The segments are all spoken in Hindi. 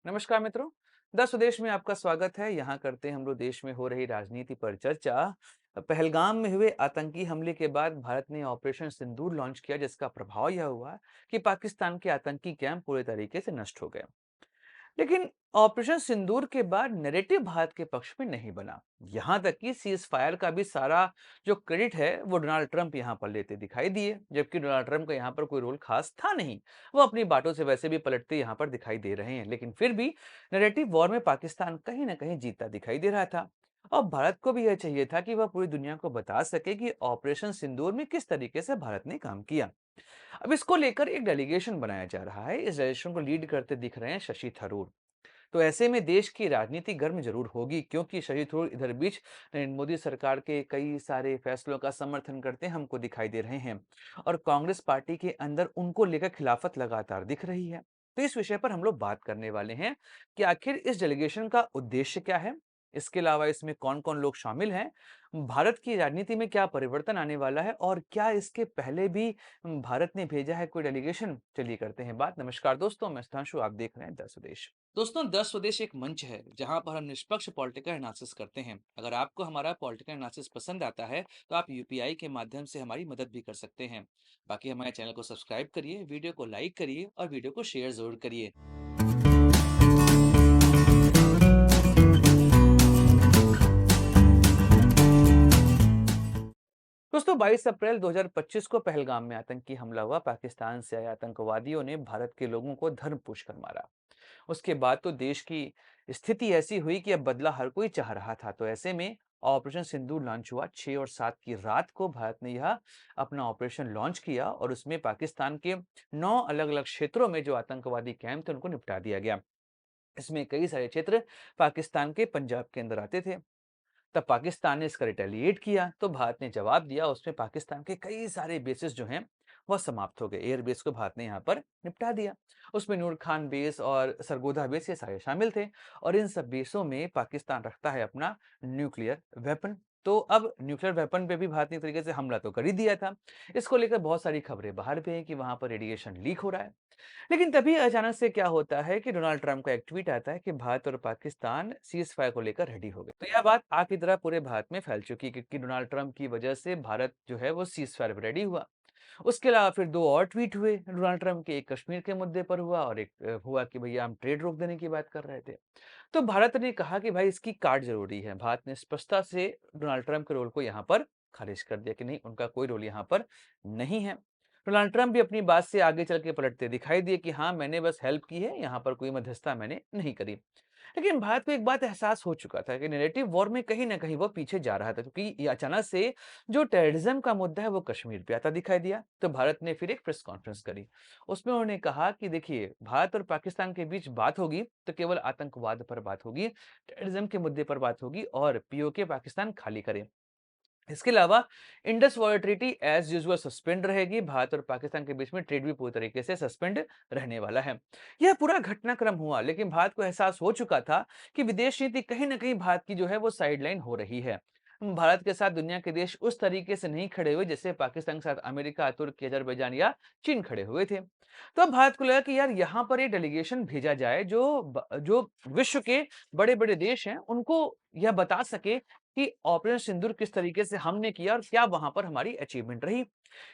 नमस्कार मित्रों। द स्वदेश में आपका स्वागत है। यहाँ करते हैं हम लोग देश में हो रही राजनीति पर चर्चा। पहलगाम में हुए आतंकी हमले के बाद भारत ने ऑपरेशन सिंदूर लॉन्च किया, जिसका प्रभाव यह हुआ कि पाकिस्तान के आतंकी कैंप पूरे तरीके से नष्ट हो गए। लेकिन ऑपरेशन सिंदूर के बाद नैरेटिव भारत के पक्ष में नहीं बना। यहां तक कि सीज फायर का भी सारा जो क्रेडिट है वो डोनाल्ड ट्रंप यहां पर लेते दिखाई दिए, जबकि डोनाल्ड ट्रंप का यहां पर कोई रोल खास था नहीं। वो अपनी बातों से वैसे भी पलटते यहां पर दिखाई दे रहे हैं, लेकिन फिर भी नैरेटिव वॉर में पाकिस्तान कहीं ना कहीं जीतता दिखाई दे रहा था। और भारत को भी यह चाहिए था कि वह पूरी दुनिया को बता सके कि ऑपरेशन सिंदूर में किस तरीके से भारत ने काम किया। अब इसको लेकर एक डेलीगेशन बनाया जा रहा है। इस डेलीगेशन को लीड करते दिख रहे हैं शशि थरूर। तो ऐसे में देश की राजनीति गर्म जरूर होगी, क्योंकि शशि थरूर इधर बीच नरेंद्र मोदी सरकार के कई सारे फैसलों का समर्थन करते हमको दिखाई दे रहे हैं, और कांग्रेस पार्टी के अंदर उनको लेकर खिलाफत लगातार दिख रही है। तो इस विषय पर हम लोग बात करने वाले हैं कि आखिर इस डेलीगेशन का उद्देश्य क्या है, इसके अलावा इसमें कौन कौन लोग शामिल हैं, भारत की राजनीति में क्या परिवर्तन आने वाला है, और क्या इसके पहले भी भारत ने भेजा है कोई डेलीगेशन। चलिए करते हैं बात। नमस्कार दोस्तों, मैं सुधांशु, आप देख रहे हैं द स्वदेश। दोस्तों, द स्वदेश एक मंच है जहां पर हम निष्पक्ष पॉलिटिकल एनालिसिस करते हैं। अगर आपको हमारा पॉलिटिकल एनालिसिस पसंद आता है तो आप यूपीआई के माध्यम से हमारी मदद भी कर सकते हैं। बाकी हमारे चैनल को सब्सक्राइब करिए, वीडियो को लाइक करिए और वीडियो को शेयर जरूर करिए। दोस्तों, 22 अप्रैल 2025 को पहलगाम में आतंकी हमला हुआ। पाकिस्तान से आए आतंकवादियों ने भारत के लोगों को धर्म पूछ कर मारा। उसके बाद तो देश की स्थिति ऐसी हुई कि अब बदला हर कोई चाह रहा था। तो ऐसे में ऑपरेशन सिंदूर लॉन्च हुआ। 6 और 7 की रात को भारत ने यह अपना ऑपरेशन लॉन्च किया, और उसमें पाकिस्तान के 9 अलग अलग क्षेत्रों में जो आतंकवादी कैंप थे उनको निपटा दिया गया। इसमें कई सारे क्षेत्र पाकिस्तान के पंजाब के अंदर आते थे। तब पाकिस्तान ने इसका रिटेलिएट किया, तो भारत ने जवाब दिया। उसमें पाकिस्तान के कई सारे बेसेस जो हैं वह समाप्त हो गए। एयर बेस को भारत ने यहाँ पर निपटा दिया। उसमें नूर खान बेस और सरगोधा बेस ये सारे शामिल थे। और इन सब बेसों में पाकिस्तान रखता है अपना न्यूक्लियर वेपन। तो अब न्यूक्लियर वेपन पे भी भारत ने एक तरीके से हमला तो कर ही दिया था। इसको लेकर बहुत सारी खबरें बाहर भी हैं कि वहां पर रेडिएशन लीक हो रहा है। लेकिन तभी अचानक से क्या होता है कि डोनाल्ड ट्रंप का एक ट्वीट आता है कि भारत और पाकिस्तान सीज फायर को लेकर रेडी हो गए। तो यह बात आग की तरह पूरे भारत में फैल चुकी है, क्योंकि डोनाल्ड ट्रंप की वजह से भारत जो है वो सीज फायर पर रेडी हुआ। उसके अलावा फिर दो और ट्वीट हुए डोनाल्ड ट्रंप के, एक कश्मीर के मुद्दे पर हुआ और एक हुआ कि भैया हम ट्रेड रोक देने की बात कर रहे थे। तो भारत ने कहा कि भाई इसकी काट जरूरी है। भारत ने स्पष्टता से डोनाल्ड ट्रंप के रोल को यहाँ पर खारिज कर दिया कि नहीं, उनका कोई रोल यहाँ पर नहीं है। डोनाल्ड ट्रंप भी अपनी बात से आगे चल के पलटते दिखाई दिए कि हाँ, मैंने बस हेल्प की है, यहाँ पर कोई मध्यस्थता मैंने नहीं करी। लेकिन भारत को एक बात एहसास हो चुका था कि नैरेटिव वॉर में कहीं ना कहीं वो पीछे जा रहा था, क्योंकि ये अचानक से जो टेररिज्म का मुद्दा है वो कश्मीर पे आता दिखाई दिया। तो भारत ने फिर एक प्रेस कॉन्फ्रेंस करी। उसमें उन्होंने कहा कि देखिए, भारत और पाकिस्तान के बीच बात होगी तो केवल आतंकवाद पर बात होगी, टेररिज्म के मुद्दे पर बात होगी, और पीओके पाकिस्तान खाली करे। इसके अलावा Indus water treaty as usual suspend रहेगी। भारत और पाकिस्तान के बीच में ट्रेड भी पूरी तरीके से सस्पेंड रहने वाला है। यह पूरा घटनाक्रम हुआ, लेकिन भारत को एहसास हो चुका था कि विदेश नीति कहीं ना कहीं भारत की जो है वो साइडलाइन हो रही है। भारत के साथ दुनिया के देश उस तरीके से नहीं खड़े हुए जैसे पाकिस्तान के साथ अमेरिका, तुर्की, अजरबैजान या चीन खड़े हुए थे। तो अब भारत को लगा कि यार यहाँ पर एक डेलीगेशन भेजा जाए जो विश्व के बड़े बड़े देश हैं उनको यह बता सके कि ऑपरेशन सिंदूर किस तरीके से हमने किया और क्या वहां पर हमारी अचीवमेंट रही।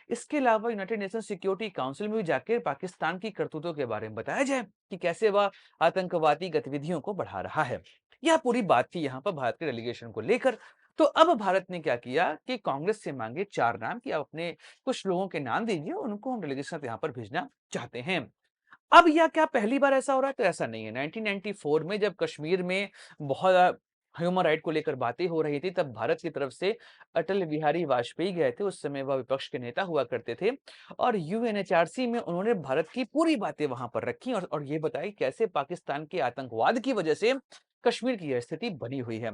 इसके अलावा यूनाइटेड नेशन सिक्योरिटी काउंसिल में भी जाकर पाकिस्तान की करतूतों के बारे में बताया जाए कि कैसे वह आतंकवादी गतिविधियों को बढ़ा रहा है। यह पूरी बात थी यहाँ पर भारत के डेलीगेशन को लेकर। तो अब भारत ने क्या किया कि कांग्रेस से मांगे 4 नाम कि आप अपने कुछ लोगों के नाम दीजिए, उनको हम डेलीगेशन यहाँ पर भेजना चाहते हैं। अब यह क्या पहली बार ऐसा हो रहा है? तो ऐसा नहीं है। 1994 में जब कश्मीर में बहुत ह्यूमन राइट को लेकर बातें हो रही थी, तब भारत की तरफ से अटल बिहारी वाजपेयी गए थे। उस समय वह विपक्ष के नेता हुआ करते थे, और यूएनएचआरसी में उन्होंने भारत की पूरी बातें वहां पर रखी, और ये बताई कैसे पाकिस्तान के आतंकवाद की वजह से कश्मीर की यह स्थिति बनी हुई है।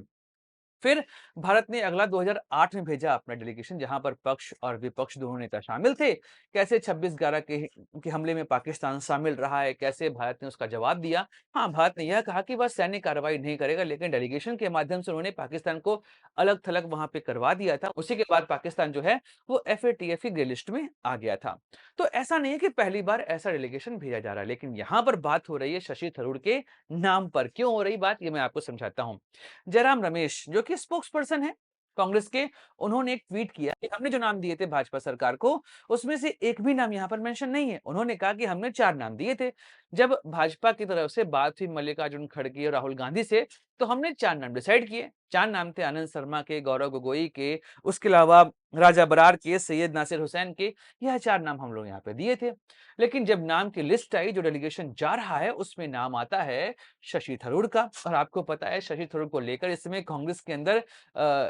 फिर भारत ने अगला 2008 में भेजा अपना डेलीगेशन, जहां पर पक्ष और विपक्ष दोनों नेता शामिल थे। कैसे 26/11 के हमले में पाकिस्तान शामिल रहा है, कैसे भारत ने उसका जवाब दिया। हाँ, भारत ने यह कहा कि वह सैन्य कार्रवाई नहीं करेगा, लेकिन डेलीगेशन के माध्यम से उन्होंने पाकिस्तान को अलग-थलग वहां पे करवा दिया था। उसी के बाद पाकिस्तान जो है वो एफएटीएफ की ग्रे लिस्ट में आ गया था। तो ऐसा नहीं है कि पहली बार ऐसा डेलीगेशन भेजा जा रहा है, लेकिन यहाँ पर बात हो रही है शशि थरूर के नाम पर। क्यों हो रही बात, ये मैं आपको समझाता हूँ। जयराम रमेश जो कि स्पोक्स पर्सन है कांग्रेस के, उन्होंने एक ट्वीट किया कि हमने जो नाम दिए थे भाजपा सरकार को, उसमें से एक भी नाम यहाँ पर मेंशन नहीं है। उन्होंने कहा कि हमने 4 नाम दिए थे। जब भाजपा की तरफ से बात हुई मल्लिकार्जुन खड़गे और राहुल गांधी से, तो हमने 4 नाम डिसाइड किए। 4 नाम थे आनंद शर्मा के, गौरव गोगोई के, उसके अलावा राजा बरार के, सैयद नासिर हुसैन के। यह 4 नाम हम लोग यहाँ पे दिए थे। लेकिन जब नाम की लिस्ट आई, जो डेलीगेशन जा रहा है, उसमें नाम आता है शशि थरूर का। और आपको पता है शशि थरूर को लेकर इस समय कांग्रेस के अंदर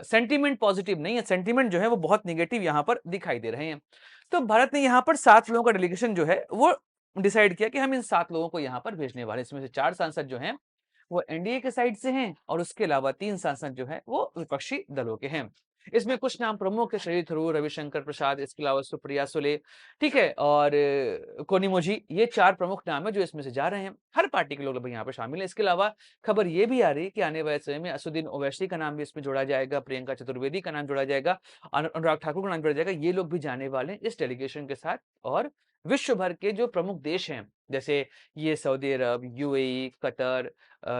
सेंटीमेंट पॉजिटिव नहीं है, सेंटीमेंट जो है वो बहुत नेगेटिव यहाँ पर दिखाई दे रहे हैं। तो भारत ने यहाँ पर 7 लोगों का डेलीगेशन जो है वो डिसाइड किया कि हम इन 7 लोगों को यहाँ पर भेजने वाले हैं। इसमें से 4 सांसद जो हैं वो एनडीए के साइड से हैं और उसके अलावा 3 सांसद जो है वो विपक्षी दलों के हैं। इसमें कुछ नाम प्रमुख है, शशि थरूर, रविशंकर प्रसाद, इसके अलावा सुप्रिया सुले, ठीक है, और कोनिमोझी। ये 4 प्रमुख नाम है जो इसमें से जा रहे हैं। हर पार्टी के लोग लगभग यहाँ पर शामिल हैं। इसके अलावा खबर ये भी आ रही है कि आने वाले समय में असदुद्दीन ओवैसी का नाम भी इसमें जोड़ा जाएगा, प्रियंका चतुर्वेदी का नाम जोड़ा जाएगा, अनुराग ठाकुर का नाम जोड़ा जाएगा। ये लोग भी जाने वाले हैं इस डेलीगेशन के साथ। और विश्व भर के जो प्रमुख देश हैं, जैसे ये Saudi Arab, UAE, Qatar,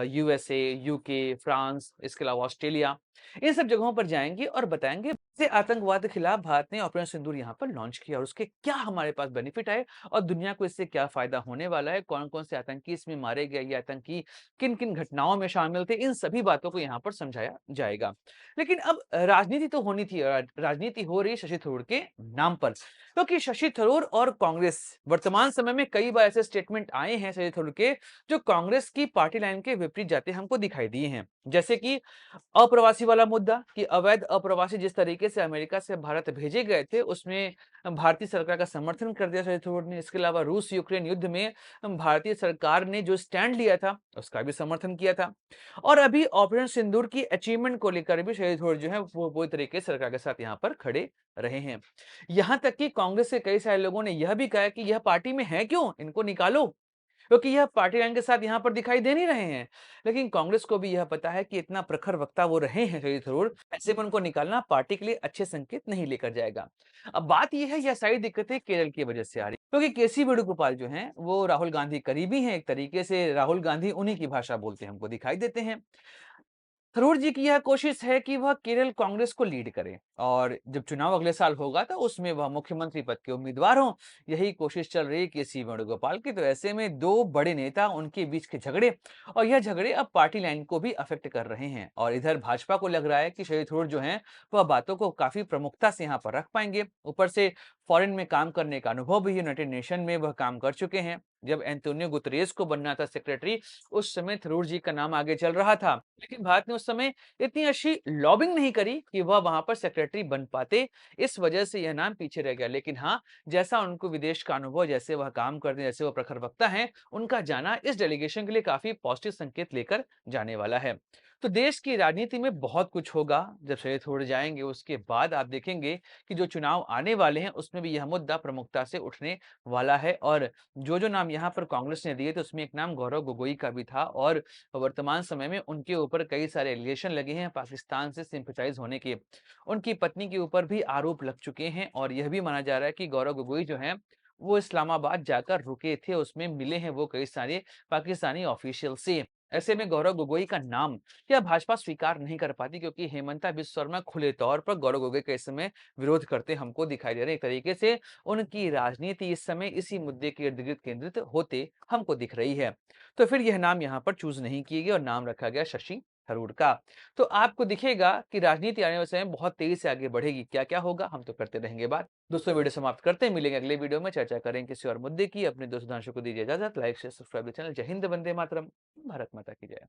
USA, UK, France, इसके अलावा ऑस्ट्रेलिया, इन सब जगहों पर जाएँगे और बताएँगे से आतंकवाद के खिलाफ भारत ने ऑपरेशन सिंदूर यहाँ पर लॉन्च किया और उसके क्या हमारे पास बेनिफिट आए और दुनिया को इससे क्या फ़ायदा होने वाला है, कौन-कौन से आतंकी इसमें मारे गए, ये आतंकी किन-किन घटनाओं में शामिल थे, इन सभी बातों को यहाँ पर समझाया जाएगा। लेकिन अब राजनीति तो होनी थी, राजनीति हो रही है शशि थरूर के नाम पर, क्योंकि शशि थरूर और कांग्रेस वर्तमान समय में कई बार ऐसे स्टेटमेंट आए हैं शशि थरूर के, जो कांग्रेस की पार्टी लाइन के विपरीत जाते हमको दिखाई दिए हैं। जैसे कि अप्रवासी वाला मुद्दा, कि अवैध अप्रवासी जिस तरीके से अमेरिका से भारत भेजे गए थे, उसमें भारतीय सरकार का समर्थन कर दिया शशि थरूर ने। इसके अलावा रूस यूक्रेन युद्ध में भारतीय सरकार ने जो स्टैंड लिया था, उसका भी समर्थन किया था। और अभी ऑपरेशन सिंदूर की अचीवमेंट को लेकर भी शशि थरूर जो है वो पूरी तरीके से सरकार के साथ यहाँ पर खड़े रहे हैं। यहाँ तक कि कांग्रेस के कई सारे लोगों ने यह भी कहा कि यह पार्टी में है क्यों? इनको निकालो। क्योंकि यह पार्टी लाइन के साथ यहाँ पर दिखाई दे नहीं रहे हैं। लेकिन कांग्रेस को भी यह पता है कि इतना प्रखर वक्ता वो रहे हैं शशि थरूर, ऐसे में उनको निकालना पार्टी के लिए अच्छे संकेत नहीं लेकर जाएगा। अब बात ये है, यह सारी दिक्कतें केरल की वजह से आ रही है, क्योंकि केसी वेणुगोपाल जो हैं वो राहुल गांधी करीबी हैं, एक तरीके से राहुल गांधी उन्हीं की भाषा बोलते हमको दिखाई देते हैं। थरूर जी की यह कोशिश है कि वह केरल कांग्रेस को लीड करें और जब चुनाव अगले साल होगा तो उसमें वह मुख्यमंत्री पद के उम्मीदवार हों। यही कोशिश चल रही है केसी वेणुगोपाल की। तो ऐसे में 2 बड़े नेता, उनके बीच के झगड़े, और यह झगड़े अब पार्टी लाइन को भी अफेक्ट कर रहे हैं। और इधर भाजपा को लग रहा है कि शरद थरूर जो हैं वह बातों को काफी प्रमुखता से यहाँ पर रख पाएंगे। ऊपर से फॉरेन में काम करने का अनुभव भी, यूनाइटेड नेशन में वह काम कर चुके हैं। जब एंटोनियो गुतरेस को बनना था सेक्रेटरी, उस समय थरूर जी का नाम आगे चल रहा था, लेकिन भारत ने उस समय इतनी अच्छी लॉबिंग नहीं करी कि वह वहां पर सेक्रेटरी बन पाते। इस वजह से यह नाम पीछे रह गया। लेकिन हाँ, जैसा उनको विदेश का अनुभव, जैसे वह काम करते हैं, जैसे वह प्रखर वक्ता हैं, उनका जाना इस डेलीगेशन के लिए काफी पॉजिटिव संकेत लेकर जाने वाला है। तो देश की राजनीति में बहुत कुछ होगा जब शरद थरूर जाएंगे। उसके बाद आप देखेंगे कि जो चुनाव आने वाले हैं उसमें भी यह मुद्दा प्रमुखता से उठने वाला है। और जो नाम यहाँ पर कांग्रेस ने दिए थे उसमें एक नाम गौरव गोगोई का भी था और वर्तमान समय में उनके ऊपर कई सारे एलिगेशन लगे हैं पाकिस्तान से सिंपैथाइज होने के। उनकी पत्नी के ऊपर भी आरोप लग चुके हैं और यह भी माना जा रहा है कि गौरव गोगोई जो हैं वो इस्लामाबाद जाकर रुके थे, उसमें मिले हैं वो कई सारे पाकिस्तानी ऑफिशियल से। ऐसे में गौरव गोगोई का नाम क्या भाजपा स्वीकार नहीं कर पाती, क्योंकि हेमंता बिस्वा शर्मा खुले तौर पर गौरव गोगोई का इस समय विरोध करते हमको दिखाई दे रहे हैं। एक तरीके से उनकी राजनीति इस समय इसी मुद्दे के इर्द-गिर्द केंद्रित होते हमको दिख रही है। तो फिर यह नाम यहाँ पर चूज़ नहीं किए गए और नाम रखा गया शशि थरूर का। तो आपको दिखेगा कि राजनीति आने वाले समय में बहुत तेज़ी से आगे बढ़ेगी। क्या-क्या होगा हम तो करते रहेंगे बात। दोस्तों, वीडियो समाप्त करते हैं, मिलेंगे अगले वीडियो में, चर्चा करेंगे किसी और मुद्दे की। अपने दोस्त सुधांशु को दीजिए इजाज़त। Like, share, subscribe channel. जय हिंद, वंदे मातरम। भारत माता की जय।